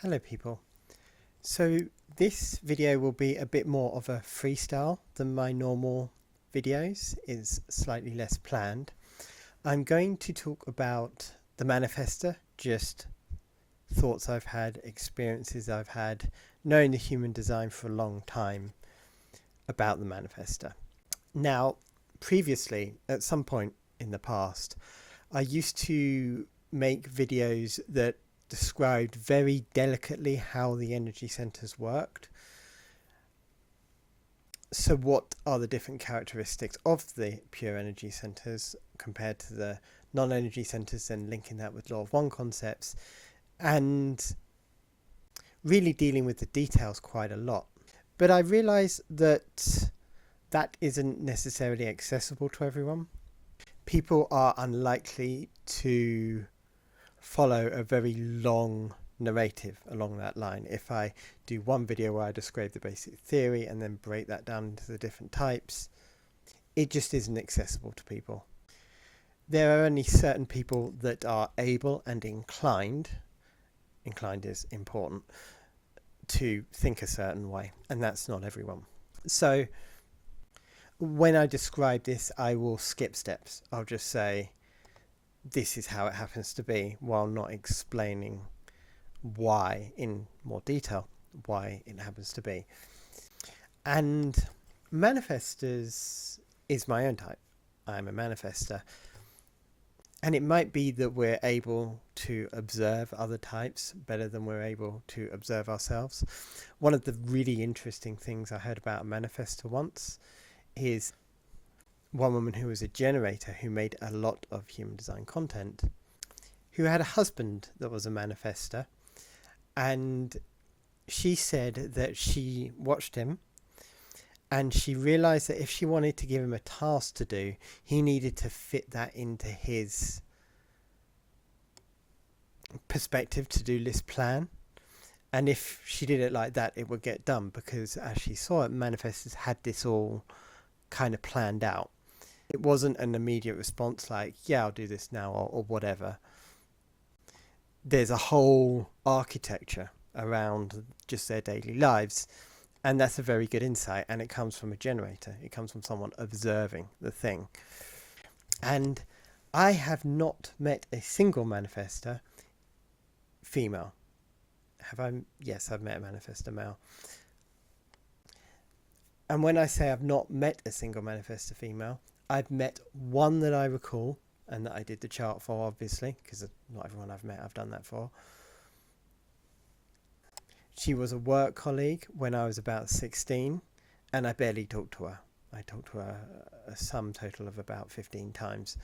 Hello people. So this video will be a bit more of a freestyle than my normal videos, is slightly less planned. I'm going to talk about the Manifestor, just thoughts I've had, experiences I've had, knowing the human design for a long time about the Manifestor. Now, previously, at some point in the past, I used to make videos that described very delicately how the energy centers worked. So what are the different characteristics of the pure energy centers compared to the non-energy centers, and linking that with law of one concepts, and really dealing with the details quite a lot. But I realized that isn't necessarily accessible to everyone. People are unlikely to follow a very long narrative along that line. If I do one video where I describe the basic theory and then break that down into the different types, it just isn't accessible to people. There are only certain people that are able and inclined is important, to think a certain way, and that's not everyone. So when I describe this, I will skip steps. I'll just say this is how it happens to be, while not explaining why in more detail, why it happens to be. And manifestors is my own type. I'm a manifestor. And it might be that we're able to observe other types better than we're able to observe ourselves. One of the really interesting things I heard about a manifestor once is one woman who was a generator who made a lot of human design content, who had a husband that was a manifestor, and she said that she watched him and she realized that if she wanted to give him a task to do, he needed to fit that into his perspective, to-do list plan. And if she did it like that, it would get done, because as she saw it, manifestors had this all kind of planned out. It wasn't an immediate response like, yeah, I'll do this now, or whatever. There's a whole architecture around just their daily lives, and that's a very good insight, and it comes from a generator. It comes from someone observing the thing. And I have not met a single manifestor female. Have I? Yes, I've met a manifestor male. And when I say I've not met a single manifestor female, I've met one that I recall, and that I did the chart for, obviously, because not everyone I've met I've done that for. She was a work colleague when I was about 16, and I barely talked to her. I talked to her a sum total of about 15 times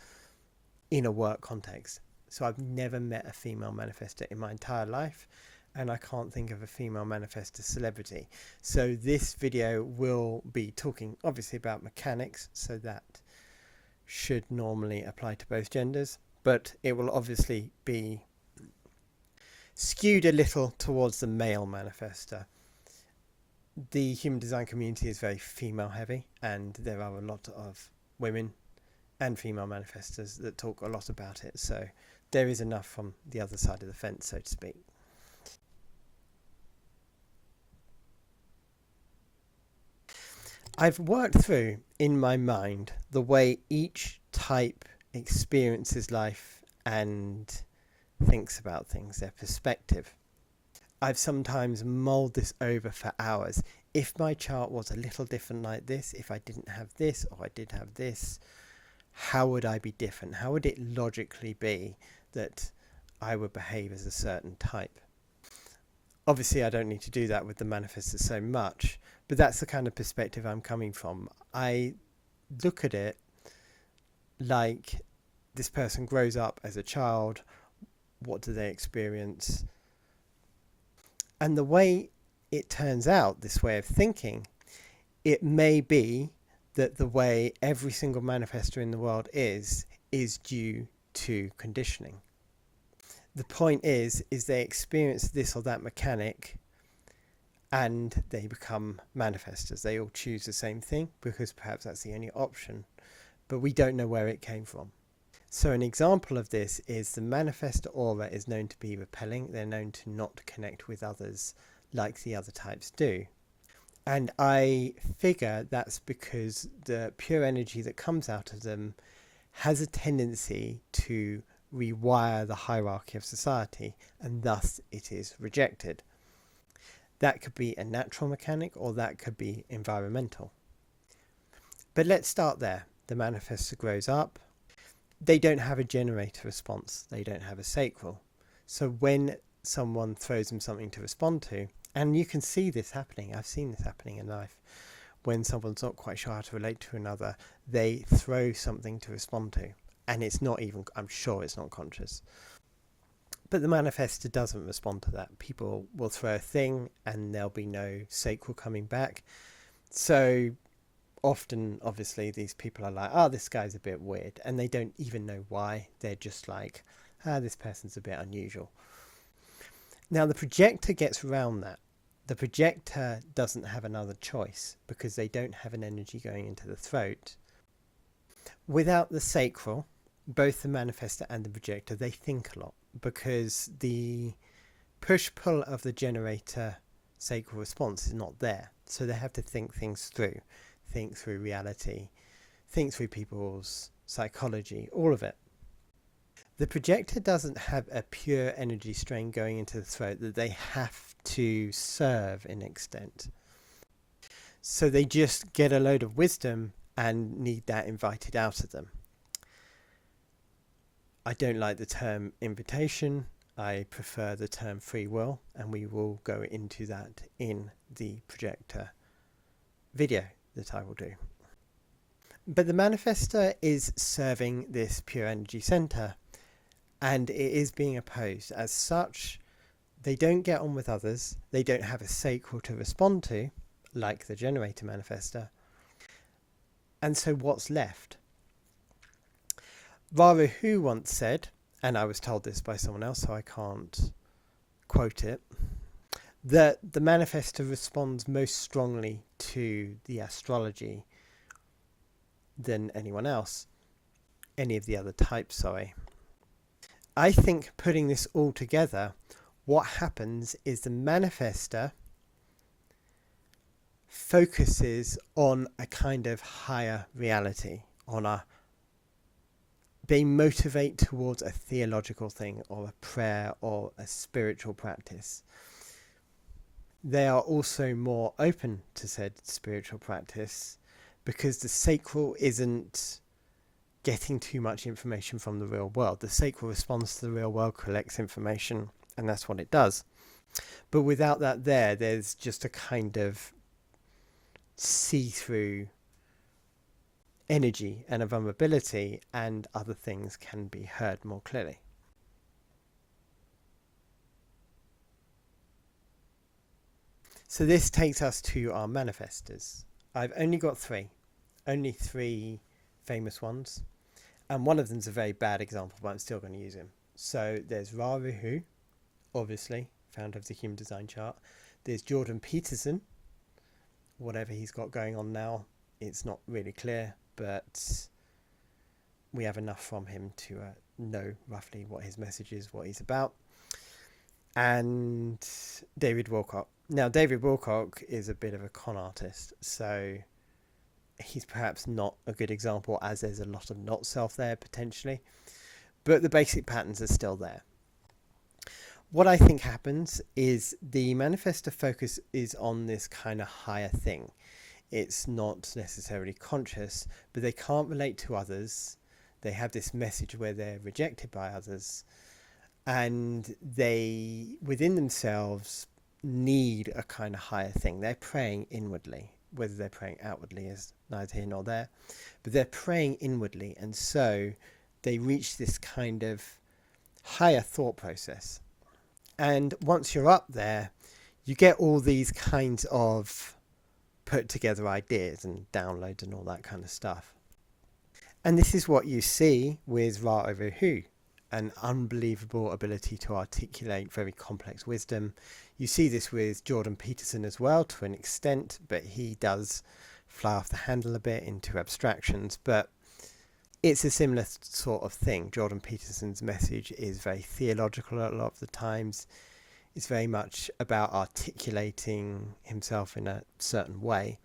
in a work context. So I've never met a female manifestor in my entire life, and I can't think of a female manifestor celebrity. So this video will be talking obviously about mechanics, so that should normally apply to both genders, but it will obviously be skewed a little towards the male manifestor. The human design community is very female heavy, and there are a lot of women and female manifestors that talk a lot about it, so there is enough from the other side of the fence, so to speak. I've worked through in my mind the way each type experiences life and thinks about things, their perspective. I've sometimes mulled this over for hours. If my chart was a little different like this, if I didn't have this or I did have this, how would I be different? How would it logically be that I would behave as a certain type? Obviously, I don't need to do that with the manifestor so much, but that's the kind of perspective I'm coming from. I look at it like this person grows up as a child. What do they experience? And the way it turns out, this way of thinking, it may be that the way every single manifestor in the world is due to conditioning. The point is they experience this or that mechanic and they become manifestors. They all choose the same thing because perhaps that's the only option, but we don't know where it came from. So an example of this is the Manifestor aura is known to be repelling. They're known to not connect with others like the other types do. And I figure that's because the pure energy that comes out of them has a tendency to rewire the hierarchy of society, and thus it is rejected. That could be a natural mechanic, or that could be environmental. But let's start there. The Manifestor grows up. They don't have a generator response. They don't have a sacral. So when someone throws them something to respond to, and you can see this happening, I've seen this happening in life, when someone's not quite sure how to relate to another, they throw something to respond to. And it's not even, I'm sure it's not conscious. But the Manifestor doesn't respond to that. People will throw a thing and there'll be no sacral coming back. So often, obviously, these people are like, oh, this guy's a bit weird. And they don't even know why. They're just like, this person's a bit unusual. Now, the projector gets around that. The projector doesn't have another choice because they don't have an energy going into the throat. Without the sacral, both the Manifestor and the projector, they think a lot because the push-pull of the generator sacral response is not there. So they have to think things through. Think through reality, think through people's psychology, all of it. The projector doesn't have a pure energy strain going into the throat that they have to serve in extent. So they just get a load of wisdom and need that invited out of them. I don't like the term invitation. I prefer the term free will, and we will go into that in the projector video that I will do. But the Manifestor is serving this pure energy center, and it is being opposed. As such, they don't get on with others. They don't have a sacral to respond to, like the generator Manifestor. And so what's left? Raruhu once said, and I was told this by someone else, so I can't quote it, that the Manifestor responds most strongly to the astrology than anyone else. Any of the other types, sorry. I think putting this all together, what happens is the Manifestor focuses on a kind of higher reality, they motivate towards a theological thing or a prayer or a spiritual practice. They are also more open to said spiritual practice because the sacral isn't getting too much information from the real world. The sacral responds to the real world, collects information, and that's what it does. But without that there's just a kind of see-through energy and a vulnerability, and other things can be heard more clearly. So this takes us to our Manifestors. I've only got only three famous ones, and one of them's a very bad example, but I'm still going to use him. So there's Raruhu, obviously, founder of the Human Design Chart. There's Jordan Peterson, whatever he's got going on now, it's not really clear, but we have enough from him to know roughly what his message is, what he's about. And David Wilcock. Now, David Wilcock is a bit of a con artist, so he's perhaps not a good example, as there's a lot of not self there potentially, but the basic patterns are still there. What I think happens is the Manifestor focus is on this kind of higher thing. It's not necessarily conscious, but they can't relate to others. They have this message where they're rejected by others, and they, within themselves, need a kind of higher thing. They're praying inwardly. Whether they're praying outwardly is neither here nor there, but they're praying inwardly, and so they reach this kind of higher thought process. And once you're up there, you get all these kinds of put together ideas and downloads and all that kind of stuff. And this is what you see with Raruhu, an unbelievable ability to articulate very complex wisdom. You see this with Jordan Peterson as well to an extent, but he does fly off the handle a bit into abstractions. But it's a similar sort of thing. Jordan Peterson's message is very theological a lot of the times. It's very much about articulating himself in a certain way.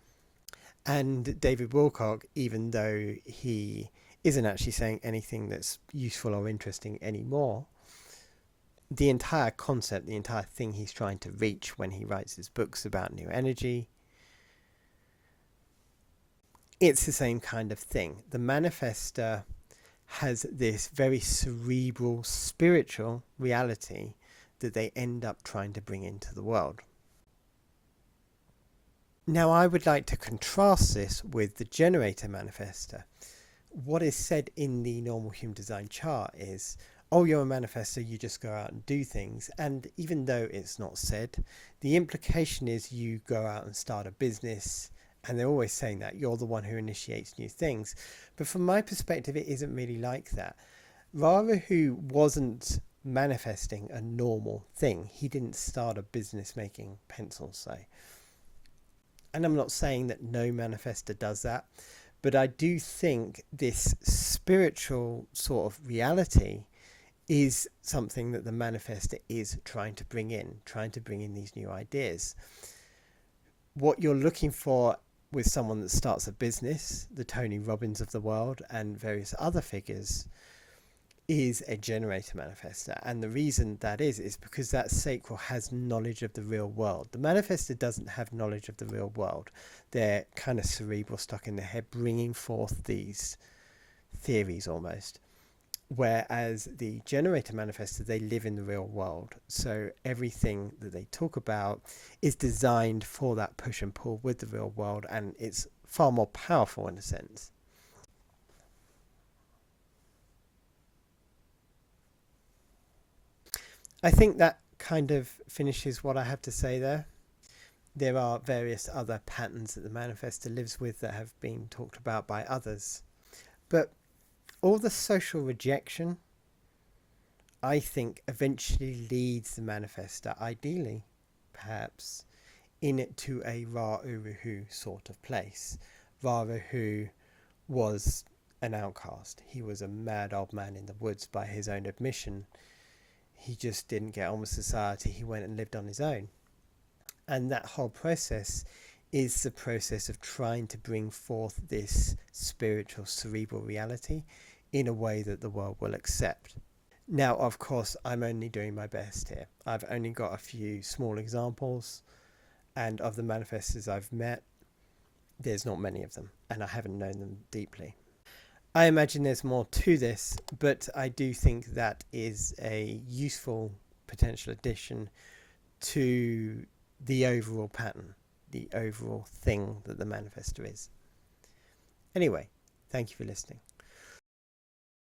And David Wilcock, even though he isn't actually saying anything that's useful or interesting anymore, the entire concept, the entire thing he's trying to reach when he writes his books about new energy, it's the same kind of thing. The Manifestor has this very cerebral, spiritual reality that they end up trying to bring into the world. Now, I would like to contrast this with the generator manifestor. What is said in the normal human design chart is, oh, you're a manifestor, you just go out and do things. And even though it's not said, the implication is you go out and start a business, and they're always saying that you're the one who initiates new things. But from my perspective, it isn't really like that. Rahu wasn't manifesting a normal thing. He didn't start a business making pencils, say. And I'm not saying that no manifestor does that, but I do think this spiritual sort of reality is something that the manifestor is trying to bring in these new ideas. What you're looking for with someone that starts a business, the Tony Robbins of the world and various other figures, is a generator manifestor. And the reason that is because that sacral has knowledge of the real world. The manifestor doesn't have knowledge of the real world. They're kind of cerebral, stuck in their head, bringing forth these theories almost. Whereas the generator manifestor, they live in the real world. So everything that they talk about is designed for that push and pull with the real world, and it's far more powerful in a sense. I think that kind of finishes what I have to say there. There are various other patterns that the manifestor lives with that have been talked about by others. But all the social rejection, I think, eventually leads the manifestor, ideally, perhaps, into a Ra-Uruhu sort of place. Ra-Uruhu was an outcast. He was a mad old man in the woods by his own admission. He just didn't get on with society. He went and lived on his own. And that whole process is the process of trying to bring forth this spiritual, cerebral reality in a way that the world will accept. Now, of course, I'm only doing my best here. I've only got a few small examples, and of the manifestors I've met, there's not many of them, and I haven't known them deeply. I imagine there's more to this, but I do think that is a useful potential addition to the overall pattern, the overall thing that the manifestor is. Anyway, thank you for listening.